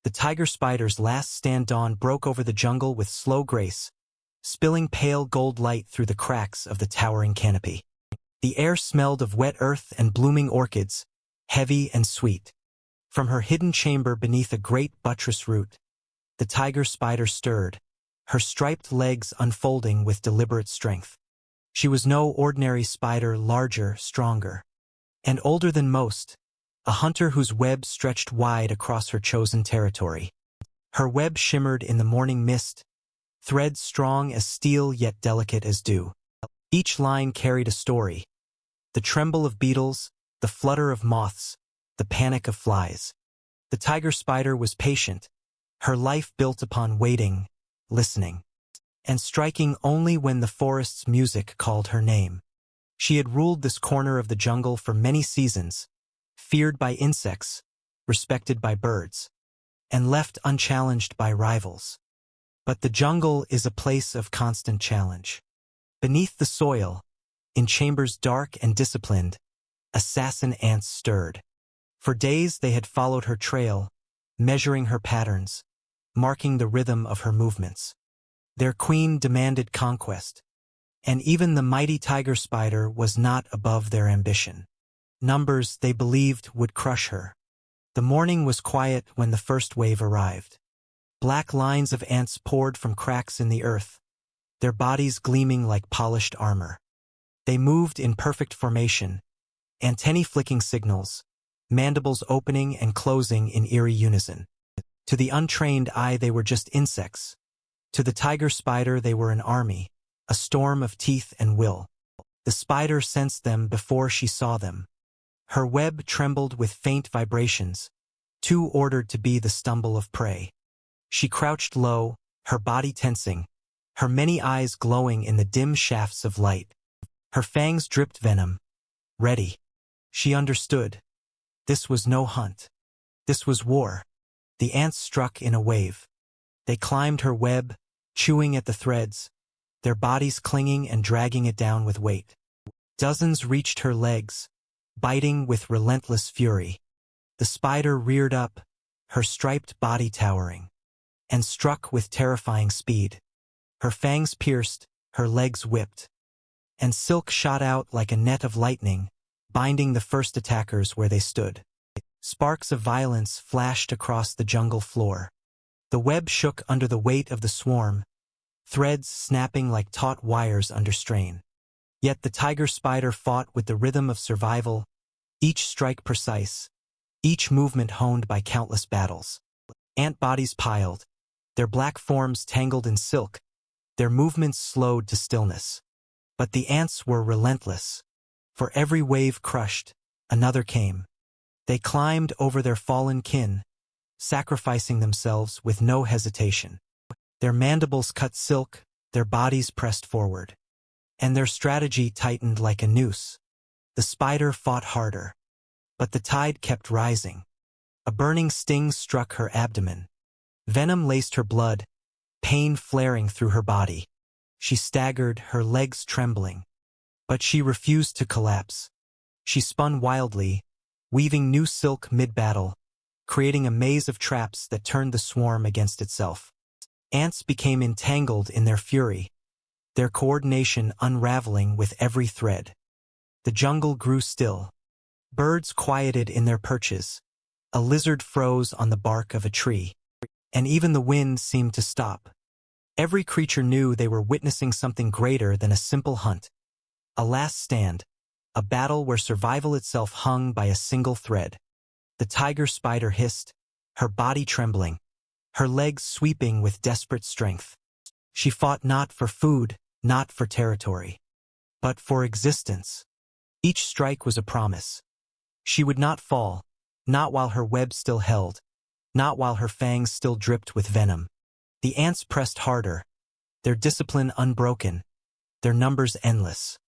The tiger spider's last stand dawn broke over the jungle with slow grace, spilling pale gold light through the cracks of the towering canopy. The air smelled of wet earth and blooming orchids, heavy and sweet. From her hidden chamber beneath a great buttress root, the tiger spider stirred, her striped legs unfolding with deliberate strength. She was no ordinary spider, larger, stronger, and older than most, a hunter whose web stretched wide across her chosen territory. Her web shimmered in the morning mist, threads strong as steel yet delicate as dew. Each line carried a story: the tremble of beetles, the flutter of moths, the panic of flies. The tiger spider was patient, her life built upon waiting, listening, and striking only when the forest's music called her name. She had ruled this corner of the jungle for many seasons, feared by insects, respected by birds, and left unchallenged by rivals. But the jungle is a place of constant challenge. Beneath the soil, in chambers dark and disciplined, assassin ants stirred. For days they had followed her trail, measuring her patterns, marking the rhythm of her movements. Their queen demanded conquest, and even the mighty tiger spider was not above their ambition. Numbers, they believed, would crush her. The morning was quiet when the first wave arrived. Black lines of ants poured from cracks in the earth, their bodies gleaming like polished armor. They moved in perfect formation, antennae flicking signals, mandibles opening and closing in eerie unison. To the untrained eye they were just insects. To the tiger spider they were an army, a storm of teeth and will. The spider sensed them before she saw them. Her web trembled with faint vibrations, too ordered to be the stumble of prey. She crouched low, her body tensing, her many eyes glowing in the dim shafts of light. Her fangs dripped venom. Ready. She understood. This was no hunt. This was war. The ants struck in a wave. They climbed her web, chewing at the threads, their bodies clinging and dragging it down with weight. Dozens reached her legs, biting with relentless fury. The spider reared up, her striped body towering, and struck with terrifying speed. Her fangs pierced, her legs whipped, and silk shot out like a net of lightning, binding the first attackers where they stood. Sparks of violence flashed across the jungle floor. The web shook under the weight of the swarm, threads snapping like taut wires under strain. Yet the tiger spider fought with the rhythm of survival, each strike precise, each movement honed by countless battles. Ant bodies piled, their black forms tangled in silk, their movements slowed to stillness. But the ants were relentless. For every wave crushed, another came. They climbed over their fallen kin, sacrificing themselves with no hesitation. Their mandibles cut silk, their bodies pressed forward. And their strategy tightened like a noose. The spider fought harder. But the tide kept rising. A burning sting struck her abdomen. Venom laced her blood, pain flaring through her body. She staggered, her legs trembling. But she refused to collapse. She spun wildly, weaving new silk mid-battle, creating a maze of traps that turned the swarm against itself. Ants became entangled in their fury, their coordination unraveling with every thread. The jungle grew still. Birds quieted in their perches. A lizard froze on the bark of a tree. And even the wind seemed to stop. Every creature knew they were witnessing something greater than a simple hunt. A last stand, a battle where survival itself hung by a single thread. The tiger spider hissed, her body trembling, her legs sweeping with desperate strength. She fought not for food, not for territory, but for existence. Each strike was a promise. She would not fall, not while her web still held, not while her fangs still dripped with venom. The ants pressed harder, their discipline unbroken, their numbers endless.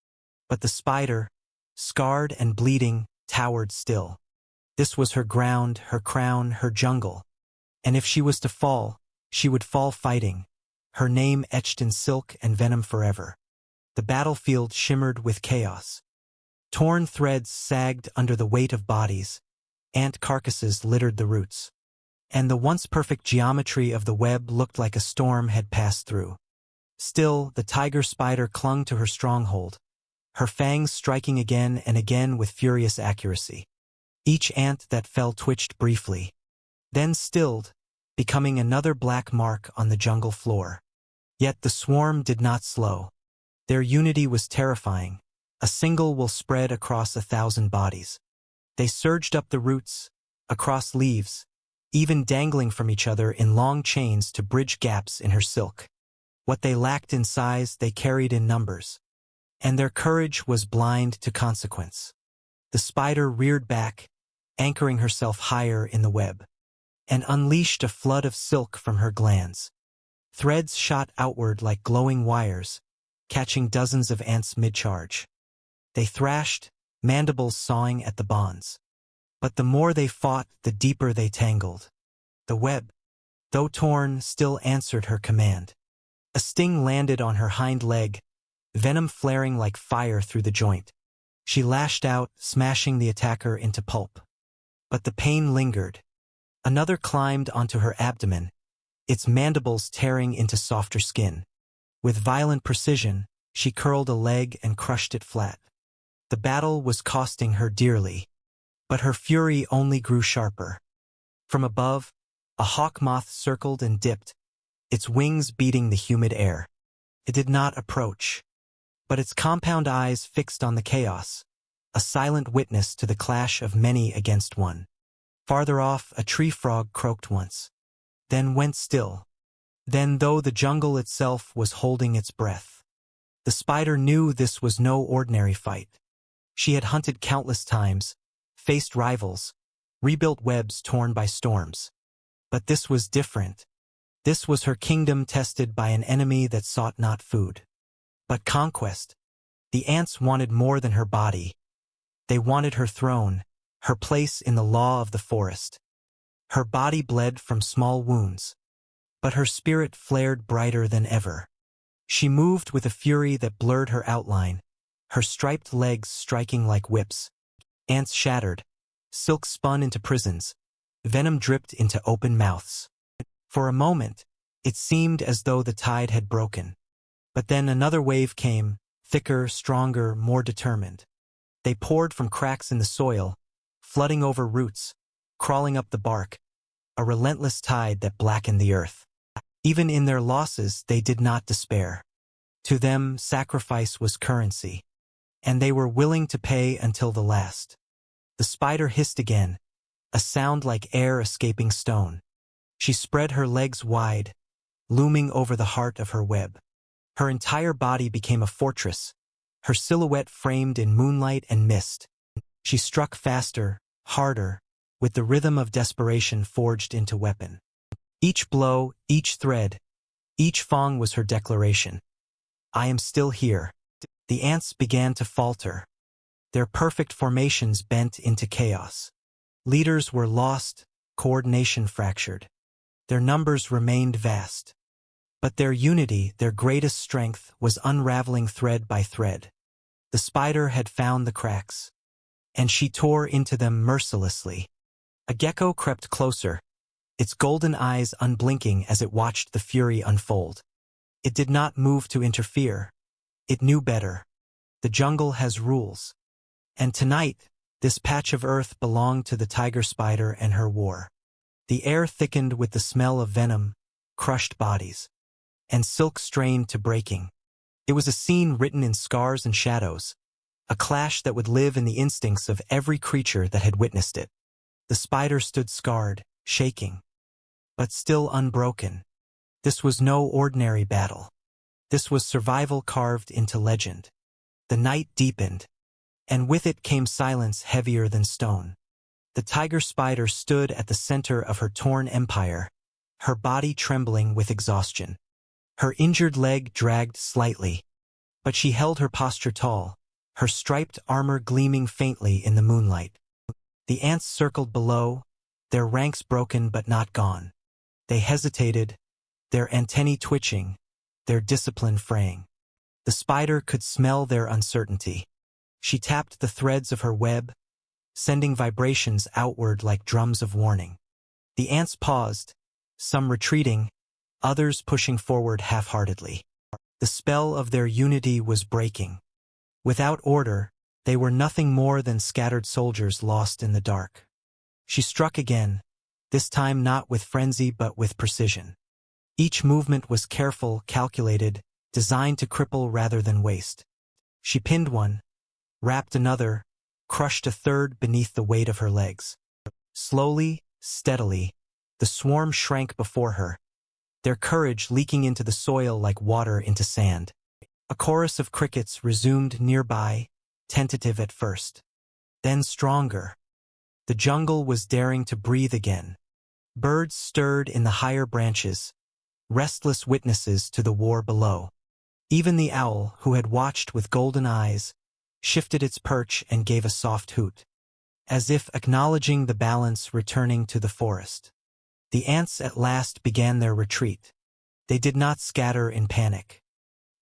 But the spider, scarred and bleeding, towered still. This was her ground, her crown, her jungle. And if she was to fall, she would fall fighting, her name etched in silk and venom forever. The battlefield shimmered with chaos. Torn threads sagged under the weight of bodies. Ant carcasses littered the roots. and the once perfect geometry of the web looked like a storm had passed through. Still, the tiger spider clung to her stronghold, her fangs striking again and again with furious accuracy. Each ant that fell twitched briefly, then stilled, becoming another black mark on the jungle floor. Yet the swarm did not slow. Their unity was terrifying. A single will spread across 1,000 bodies. They surged up the roots, across leaves, even dangling from each other in long chains to bridge gaps in her silk. What they lacked in size they carried in numbers, and their courage was blind to consequence. The spider reared back, anchoring herself higher in the web, and unleashed a flood of silk from her glands. Threads shot outward like glowing wires, catching dozens of ants mid-charge. They thrashed, mandibles sawing at the bonds. But the more they fought, the deeper they tangled. The web, though torn, still answered her command. A sting landed on her hind leg, venom flaring like fire through the joint. She lashed out, smashing the attacker into pulp. But the pain lingered. Another climbed onto her abdomen, its mandibles tearing into softer skin. With violent precision, she curled a leg and crushed it flat. The battle was costing her dearly, but her fury only grew sharper. From above, a hawk moth circled and dipped, its wings beating the humid air. It did not approach, but its compound eyes fixed on the chaos, a silent witness to the clash of many against one. Farther off, a tree frog croaked once, then went still. Then, though the jungle itself was holding its breath, the spider knew this was no ordinary fight. She had hunted countless times, faced rivals, rebuilt webs torn by storms. But this was different. This was her kingdom tested by an enemy that sought not food, but conquest. The ants wanted more than her body. They wanted her throne, her place in the law of the forest. Her body bled from small wounds, but her spirit flared brighter than ever. She moved with a fury that blurred her outline, her striped legs striking like whips. Ants shattered, silk spun into prisons, venom dripped into open mouths. For a moment, it seemed as though the tide had broken. But then another wave came, thicker, stronger, more determined. They poured from cracks in the soil, flooding over roots, crawling up the bark, a relentless tide that blackened the earth. Even in their losses, they did not despair. To them, sacrifice was currency, and they were willing to pay until the last. The spider hissed again, a sound like air escaping stone. She spread her legs wide, looming over the heart of her web. Her entire body became a fortress, her silhouette framed in moonlight and mist. She struck faster, harder, with the rhythm of desperation forged into weapon. Each blow, each thread, each fang was her declaration. I am still here. The ants began to falter. Their perfect formations bent into chaos. Leaders were lost, coordination fractured. Their numbers remained vast. But their unity, their greatest strength, was unraveling thread by thread. The spider had found the cracks, and she tore into them mercilessly. A gecko crept closer, its golden eyes unblinking as it watched the fury unfold. It did not move to interfere. It knew better. The jungle has rules. And tonight, this patch of earth belonged to the tiger spider and her war. The air thickened with the smell of venom, crushed bodies, and silk strained to breaking. It was a scene written in scars and shadows, a clash that would live in the instincts of every creature that had witnessed it. The spider stood scarred, shaking, but still unbroken. This was no ordinary battle. This was survival carved into legend. The night deepened, and with it came silence heavier than stone. The tiger spider stood at the center of her torn empire, her body trembling with exhaustion. Her injured leg dragged slightly, but she held her posture tall, her striped armor gleaming faintly in the moonlight. The ants circled below, their ranks broken but not gone. They hesitated, their antennae twitching, their discipline fraying. The spider could smell their uncertainty. She tapped the threads of her web, sending vibrations outward like drums of warning. The ants paused, some retreating, others pushing forward half-heartedly. The spell of their unity was breaking. Without order, they were nothing more than scattered soldiers lost in the dark. She struck again, this time not with frenzy but with precision. Each movement was careful, calculated, designed to cripple rather than waste. She pinned one, wrapped another, crushed a third beneath the weight of her legs. Slowly, steadily, the swarm shrank before her, their courage leaking into the soil like water into sand. A chorus of crickets resumed nearby, tentative at first. Then stronger. The jungle was daring to breathe again. Birds stirred in the higher branches, restless witnesses to the war below. Even the owl, who had watched with golden eyes, shifted its perch and gave a soft hoot, as if acknowledging the balance returning to the forest. The ants at last began their retreat. They did not scatter in panic,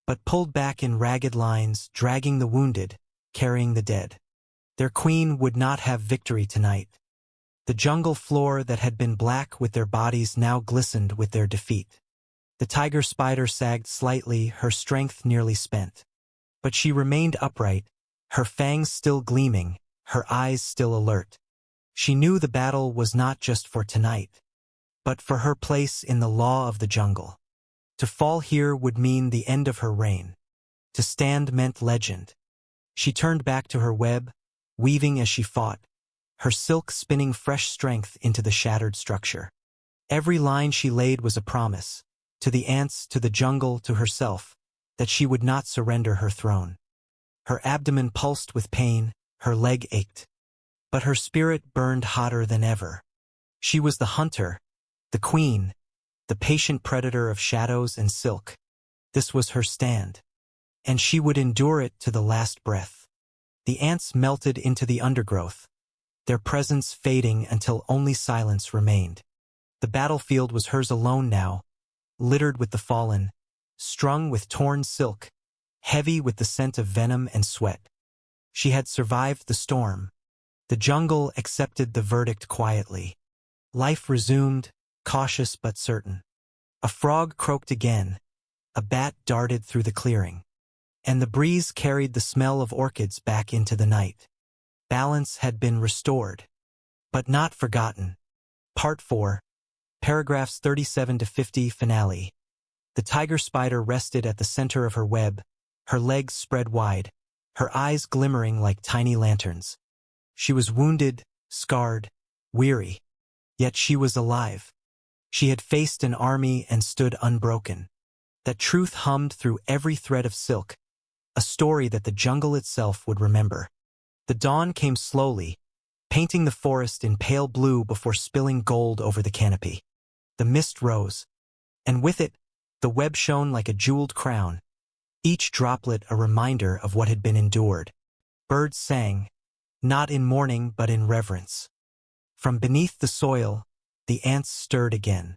but pulled back in ragged lines, dragging the wounded, carrying the dead. Their queen would not have victory tonight. The jungle floor that had been black with their bodies now glistened with their defeat. The tiger spider sagged slightly, her strength nearly spent. But she remained upright, her fangs still gleaming, her eyes still alert. She knew the battle was not just for tonight, but for her place in the law of the jungle. To fall here would mean the end of her reign. To stand meant legend. She turned back to her web, weaving as she fought, her silk spinning fresh strength into the shattered structure. Every line she laid was a promise, to the ants, to the jungle, to herself, that she would not surrender her throne. Her abdomen pulsed with pain, her leg ached. But her spirit burned hotter than ever. She was the hunter, the queen, the patient predator of shadows and silk. This was her stand. And she would endure it to the last breath. The ants melted into the undergrowth, their presence fading until only silence remained. The battlefield was hers alone now, littered with the fallen, strung with torn silk, heavy with the scent of venom and sweat. She had survived the storm. The jungle accepted the verdict quietly. Life resumed, cautious but certain. A frog croaked again, a bat darted through the clearing, and the breeze carried the smell of orchids back into the night. Balance had been restored, but not forgotten. Part 4, paragraphs 37 to 50, finale. The tiger spider rested at the center of her web, her legs spread wide, her eyes glimmering like tiny lanterns. She was wounded, scarred, weary, yet she was alive. She had faced an army and stood unbroken. That truth hummed through every thread of silk, a story that the jungle itself would remember. The dawn came slowly, painting the forest in pale blue before spilling gold over the canopy. The mist rose, and with it, the web shone like a jeweled crown, each droplet a reminder of what had been endured. Birds sang, not in mourning but in reverence. From beneath the soil, the ants stirred again,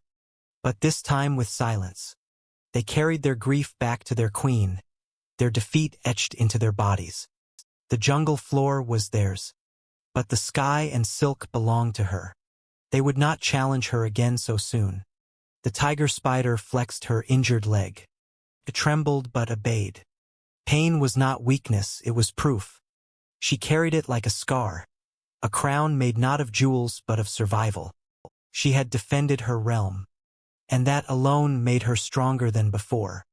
but this time with silence. They carried their grief back to their queen, their defeat etched into their bodies. The jungle floor was theirs, but the sky and silk belonged to her. They would not challenge her again so soon. The tiger spider flexed her injured leg. It trembled but obeyed. Pain was not weakness, it was proof. She carried it like a scar, a crown made not of jewels but of survival. She had defended her realm, and that alone made her stronger than before.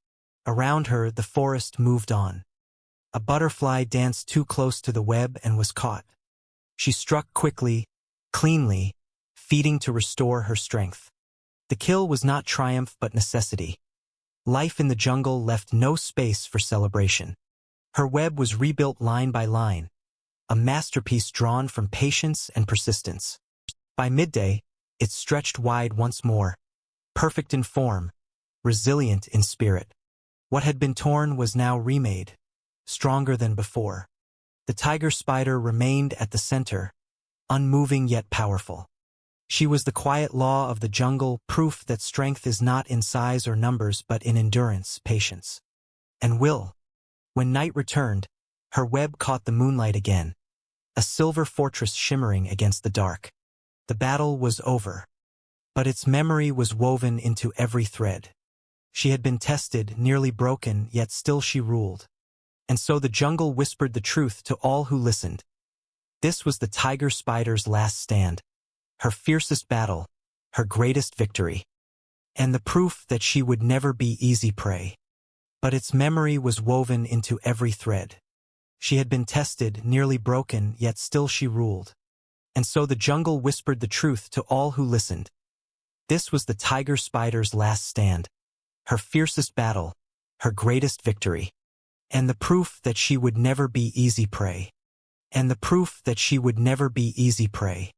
Around her, the forest moved on. A butterfly danced too close to the web and was caught. She struck quickly, cleanly, feeding to restore her strength. The kill was not triumph but necessity. Life in the jungle left no space for celebration. Her web was rebuilt line by line, a masterpiece drawn from patience and persistence. By midday, it stretched wide once more, perfect in form, resilient in spirit. What had been torn was now remade, stronger than before. The tiger spider remained at the center, unmoving yet powerful. She was the quiet law of the jungle, proof that strength is not in size or numbers but in endurance, patience, and will. When night returned, her web caught the moonlight again, a silver fortress shimmering against the dark. The battle was over. But its memory was woven into every thread. She had been tested, nearly broken, yet still she ruled. And so the jungle whispered the truth to all who listened. This was the tiger spider's last stand, her fiercest battle, her greatest victory, and the proof that she would never be easy prey. But its memory was woven into every thread. She had been tested, nearly broken, yet still she ruled. And so the jungle whispered the truth to all who listened. This was the tiger spider's last stand, her fiercest battle, her greatest victory, and the proof that she would never be easy prey. And the proof that she would never be easy prey.